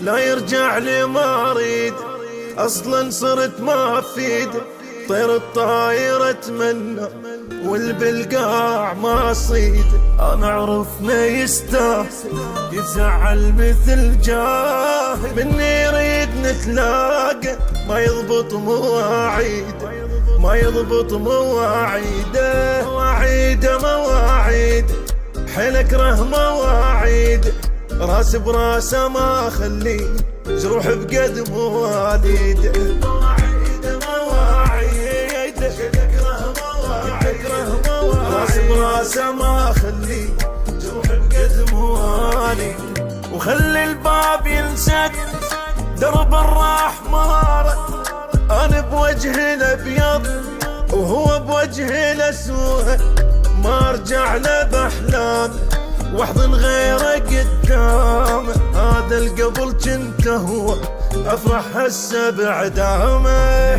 لا يرجع لي ما اريد، اصلا صرت ما افيد. طير الطاير اتمنى والبالقاع ما اصيد. انا عرفنا يستاهل يزعل مثل جاهل، مني يريد نتلاقى ما يضبط مواعيد، ما يضبط مواعيده. مواعيد حيل اكره مواعيد، راس براسه ما خليه جروح بقد مواليد. مواعيد اكره راس براسه ما خليه جروح بقد مواليد. وخلي الباب ينسد درب الراح مارد، انا بوجه الابيض وهو بوجه الاسود. ما ارجع له باحلام واحضن غيره قدامه، هذا القبل جنته هو افرح هسه بعدامه.